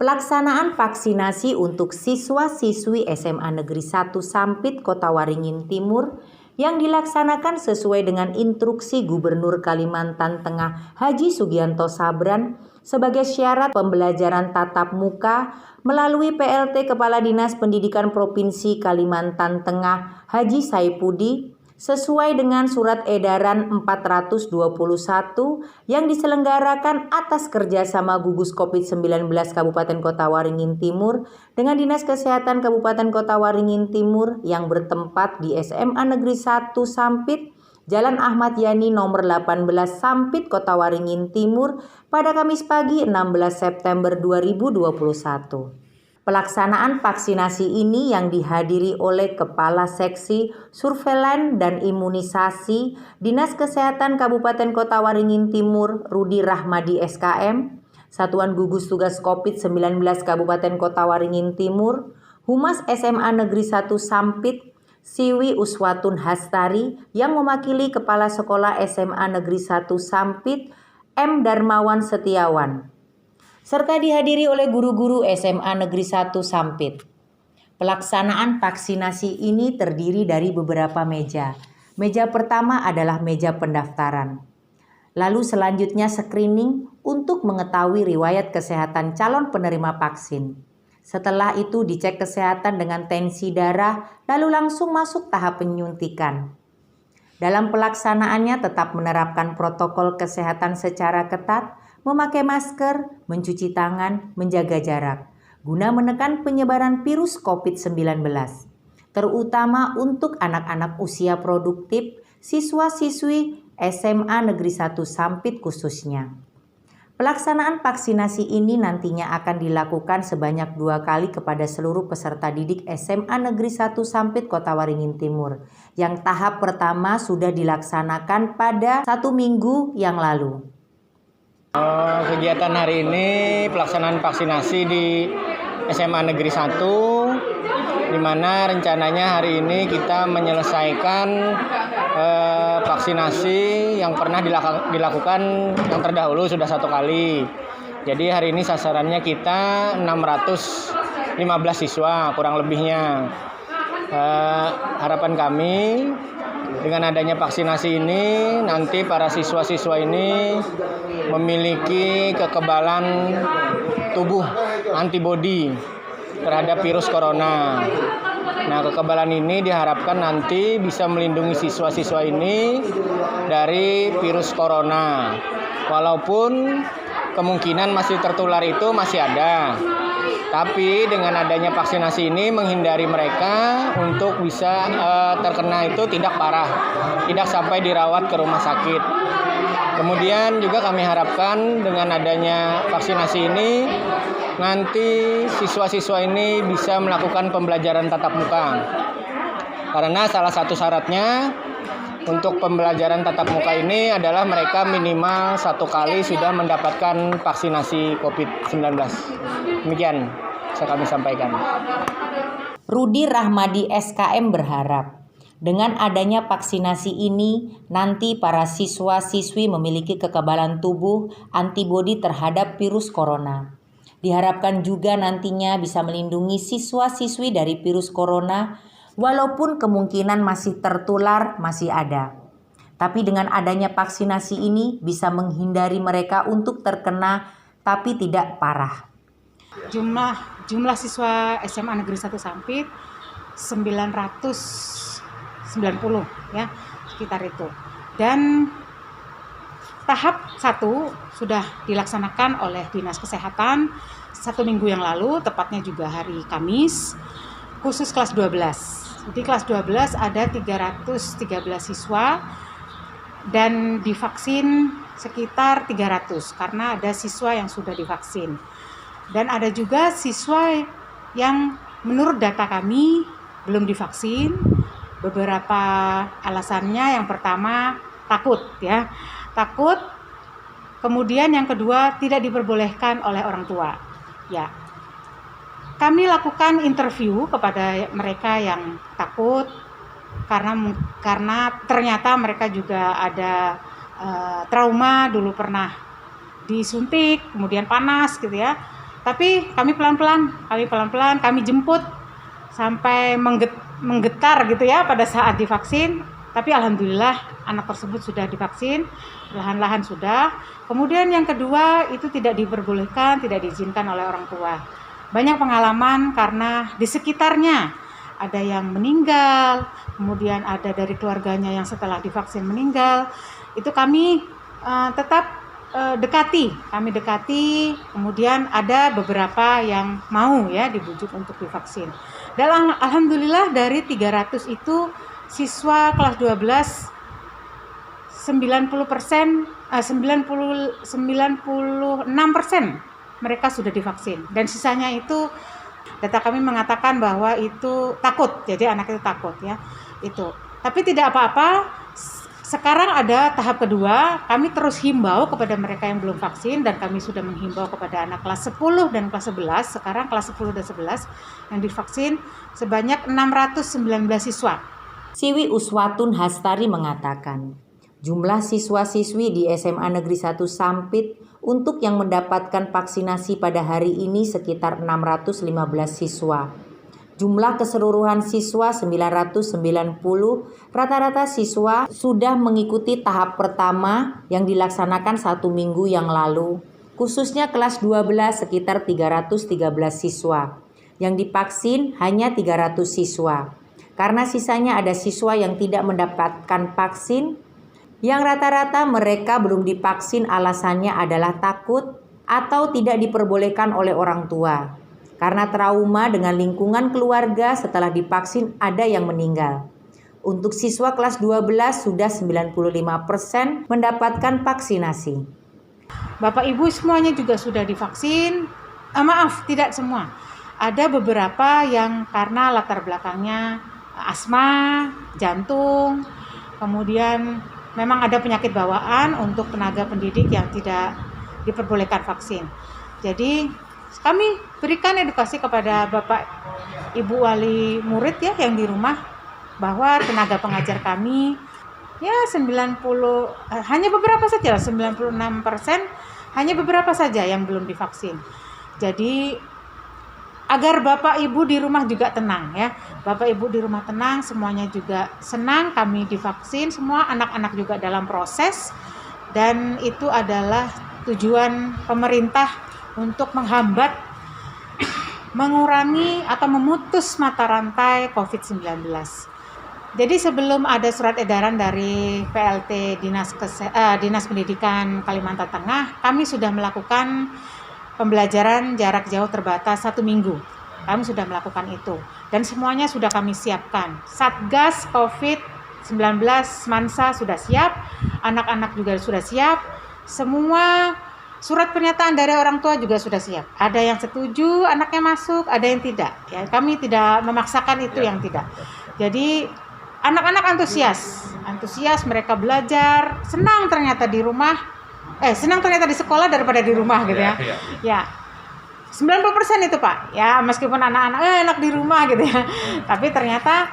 Pelaksanaan vaksinasi untuk siswa-siswi SMA Negeri 1 Sampit Kota Waringin Timur yang dilaksanakan sesuai dengan instruksi Gubernur Kalimantan Tengah Haji Sugianto Sabran sebagai syarat pembelajaran tatap muka melalui PLT Kepala Dinas Pendidikan Provinsi Kalimantan Tengah Haji Saipudi sesuai dengan Surat Edaran 421 yang diselenggarakan atas kerjasama gugus COVID-19 Kabupaten Kota Waringin Timur dengan Dinas Kesehatan Kabupaten Kota Waringin Timur yang bertempat di SMA Negeri 1 Sampit, Jalan Ahmad Yani nomor 18 Sampit Kota Waringin Timur pada Kamis pagi 16 September 2021. Pelaksanaan vaksinasi ini yang dihadiri oleh Kepala Seksi Surveillance dan Imunisasi Dinas Kesehatan Kabupaten Kota Waringin Timur Rudi Rahmadi SKM, Satuan Gugus Tugas COVID-19 Kabupaten Kota Waringin Timur, Humas SMA Negeri 1 Sampit, Siwi Uswatun Hastari yang mewakili Kepala Sekolah SMA Negeri 1 Sampit, M. Darmawan Setiawan, serta dihadiri oleh guru-guru SMA Negeri 1 Sampit. Pelaksanaan vaksinasi ini terdiri dari beberapa meja. Meja pertama adalah meja pendaftaran. Lalu selanjutnya screening untuk mengetahui riwayat kesehatan calon penerima vaksin. Setelah itu dicek kesehatan dengan tensi darah, lalu langsung masuk tahap penyuntikan. Dalam pelaksanaannya tetap menerapkan protokol kesehatan secara ketat, memakai masker, mencuci tangan, menjaga jarak, guna menekan penyebaran virus COVID-19, terutama untuk anak-anak usia produktif, siswa-siswi SMA Negeri 1 Sampit khususnya. Pelaksanaan vaksinasi ini nantinya akan dilakukan sebanyak 2 kali kepada seluruh peserta didik SMA Negeri 1 Sampit Kota Waringin Timur, yang tahap pertama sudah dilaksanakan pada 1 minggu yang lalu. Kegiatan hari ini pelaksanaan vaksinasi di SMA Negeri 1, di mana rencananya hari ini kita menyelesaikan vaksinasi yang pernah dilakukan yang terdahulu sudah 1 kali. Jadi hari ini sasarannya kita 615 siswa kurang lebihnya. Harapan kami dengan adanya vaksinasi ini nanti para siswa-siswa ini memiliki kekebalan tubuh antibodi terhadap virus corona. Nah, kekebalan ini diharapkan nanti bisa melindungi siswa-siswa ini dari virus corona. Walaupun kemungkinan masih tertular itu masih ada. Tapi dengan adanya vaksinasi ini menghindari mereka untuk bisa terkena itu tidak parah, tidak sampai dirawat ke rumah sakit. Kemudian juga kami harapkan dengan adanya vaksinasi ini nanti siswa-siswa ini bisa melakukan pembelajaran tatap muka. Karena salah satu syaratnya untuk pembelajaran tatap muka ini adalah mereka minimal 1 kali sudah mendapatkan vaksinasi COVID-19. Demikian bisa kami sampaikan. Rudi Rahmadi SKM berharap dengan adanya vaksinasi ini nanti para siswa-siswi memiliki kekebalan tubuh antibodi terhadap virus corona. Diharapkan juga nantinya bisa melindungi siswa-siswi dari virus corona walaupun kemungkinan masih tertular masih ada. Tapi dengan adanya vaksinasi ini bisa menghindari mereka untuk terkena tapi tidak parah. Jumlah siswa SMA Negeri 1 Sampit 990 ya, sekitar itu. Dan tahap 1 sudah dilaksanakan oleh Dinas Kesehatan 1 minggu yang lalu, tepatnya juga hari Kamis, khusus kelas 12. Di kelas 12 ada 313 siswa dan divaksin sekitar 300 karena ada siswa yang sudah divaksin. Dan ada juga siswa yang menurut data kami belum divaksin. Beberapa alasannya, yang pertama takut ya. Takut. Kemudian yang kedua tidak diperbolehkan oleh orang tua. Ya. Kami lakukan interview kepada mereka yang takut karena ternyata mereka juga ada trauma, dulu pernah disuntik, kemudian panas gitu ya. Tapi kami pelan-pelan kami jemput sampai menggetar gitu ya pada saat divaksin. Tapi alhamdulillah anak tersebut sudah divaksin, perlahan-lahan sudah. Kemudian yang kedua itu tidak diperbolehkan, tidak diizinkan oleh orang tua. Banyak pengalaman karena di sekitarnya ada yang meninggal, kemudian ada dari keluarganya yang setelah divaksin meninggal. Itu kami tetap dekati, kemudian ada beberapa yang mau ya dibujuk untuk divaksin. Dan alhamdulillah dari 300 itu siswa kelas 12 96% mereka sudah divaksin, dan sisanya itu data kami mengatakan bahwa itu takut, jadi anak itu takut ya itu. Tapi tidak apa-apa. Sekarang ada tahap kedua, kami terus himbau kepada mereka yang belum vaksin, dan kami sudah menghimbau kepada anak kelas 10 dan kelas 11, sekarang kelas 10 dan 11 yang divaksin sebanyak 619 siswa. Siwi Uswatun Hastari mengatakan, jumlah siswa-siswi di SMA Negeri 1 Sampit untuk yang mendapatkan vaksinasi pada hari ini sekitar 615 siswa. Jumlah keseluruhan siswa 990, rata-rata siswa sudah mengikuti tahap pertama yang dilaksanakan 1 minggu yang lalu. Khususnya kelas 12 sekitar 313 siswa. Yang divaksin hanya 300 siswa. Karena sisanya ada siswa yang tidak mendapatkan vaksin, yang rata-rata mereka belum divaksin alasannya adalah takut atau tidak diperbolehkan oleh orang tua. Karena trauma dengan lingkungan keluarga setelah divaksin ada yang meninggal. Untuk siswa kelas 12 sudah 95% mendapatkan vaksinasi. Bapak Ibu semuanya juga sudah divaksin. Maaf, tidak semua. Ada beberapa yang karena latar belakangnya asma, jantung, kemudian memang ada penyakit bawaan untuk tenaga pendidik yang tidak diperbolehkan vaksin. Jadi kami berikan edukasi kepada Bapak Ibu wali murid ya yang di rumah, bahwa tenaga pengajar kami ya 90 hanya beberapa saja, 96% hanya beberapa saja yang belum divaksin. Jadi agar Bapak Ibu di rumah juga tenang ya. Bapak Ibu di rumah tenang, semuanya juga senang kami divaksin, semua anak-anak juga dalam proses, dan itu adalah tujuan pemerintah untuk menghambat, mengurangi atau memutus mata rantai COVID-19. Jadi sebelum ada surat edaran dari PLT Dinas Pendidikan Kalimantan Tengah, kami sudah melakukan pembelajaran jarak jauh terbatas 1 minggu. Kami sudah melakukan itu. Dan semuanya sudah kami siapkan. Satgas COVID-19 Mansa sudah siap, anak-anak juga sudah siap, semua surat pernyataan dari orang tua juga sudah siap. Ada yang setuju anaknya masuk, ada yang tidak. Ya, kami tidak memaksakan itu yang tidak. Jadi anak-anak antusias mereka belajar, senang ternyata di rumah, senang ternyata di sekolah daripada di rumah gitu ya. Ya. 90% itu Pak. Ya, meskipun anak-anak enak di rumah gitu ya. Tapi ternyata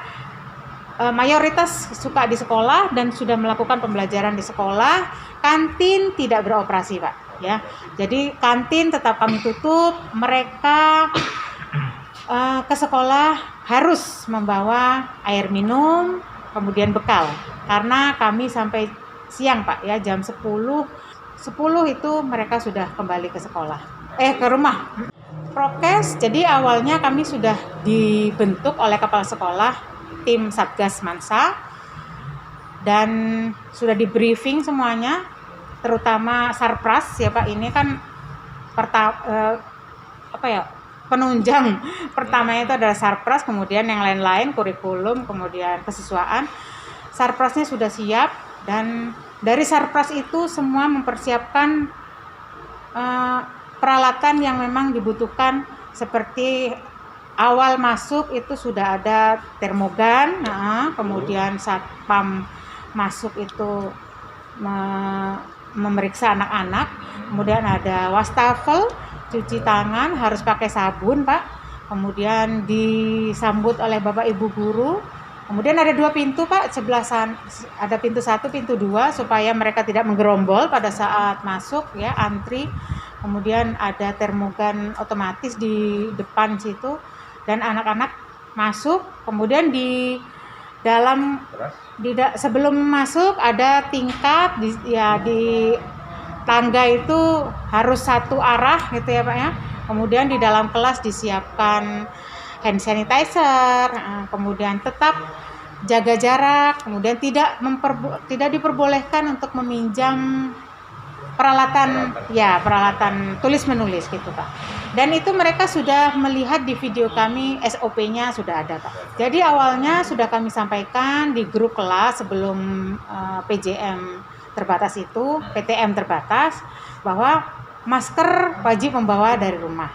mayoritas suka di sekolah dan sudah melakukan pembelajaran di sekolah. Kantin tidak beroperasi Pak. Ya, jadi kantin tetap kami tutup. Mereka ke sekolah harus membawa air minum, kemudian bekal. Karena kami sampai siang Pak ya, jam 10 itu mereka sudah kembali ke sekolah. Ke rumah. Prokes, jadi awalnya kami sudah dibentuk oleh kepala sekolah tim Satgas Mansa dan sudah di briefing semuanya, terutama Sarpras ya Pak, ini kan penunjang pertamanya itu adalah Sarpras, kemudian yang lain-lain kurikulum, kemudian kesiswaan. Sarprasnya sudah siap, dan dari Sarpras itu semua mempersiapkan peralatan yang memang dibutuhkan, seperti awal masuk itu sudah ada termogan, kemudian satpam masuk itu memeriksa anak-anak, kemudian ada wastafel, cuci tangan, harus pakai sabun Pak, kemudian disambut oleh Bapak Ibu guru, kemudian ada 2 pintu Pak, sebelahan ada pintu 1, pintu 2, supaya mereka tidak menggerombol pada saat masuk ya, antri. kemudian ada termogan otomatis di depan situ, dan anak-anak masuk, kemudian di dalam sebelum masuk ada tingkat di tangga itu harus satu arah gitu ya Pak ya. Kemudian di dalam kelas disiapkan hand sanitizer, kemudian tetap jaga jarak, kemudian tidak diperbolehkan untuk meminjam peralatan tulis menulis gitu Pak. Dan itu mereka sudah melihat di video kami, SOP-nya sudah ada Pak. Jadi awalnya sudah kami sampaikan di grup kelas sebelum PJM terbatas itu, PTM terbatas, bahwa masker wajib membawa dari rumah.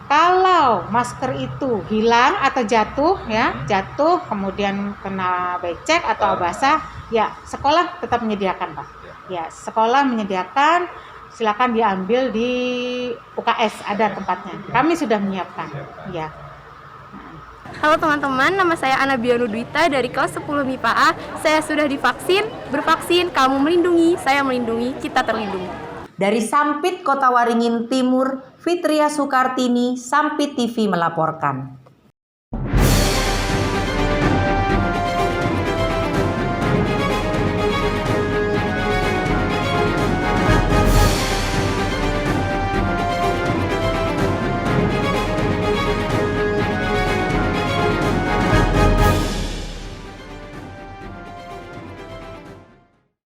Kalau masker itu hilang atau jatuh kemudian kena becek atau basah, ya sekolah tetap menyediakan Pak. Ya, sekolah menyediakan, silakan diambil di UKS, ada tempatnya. Kami sudah menyiapkan. Ya. Halo teman-teman, nama saya Anabia Nudwita dari kelas 10 MIPA A. Saya sudah divaksin, bervaksin, kamu melindungi, saya melindungi, kita terlindungi. Dari Sampit, Kota Waringin Timur, Fitria Sukartini, Sampit TV melaporkan.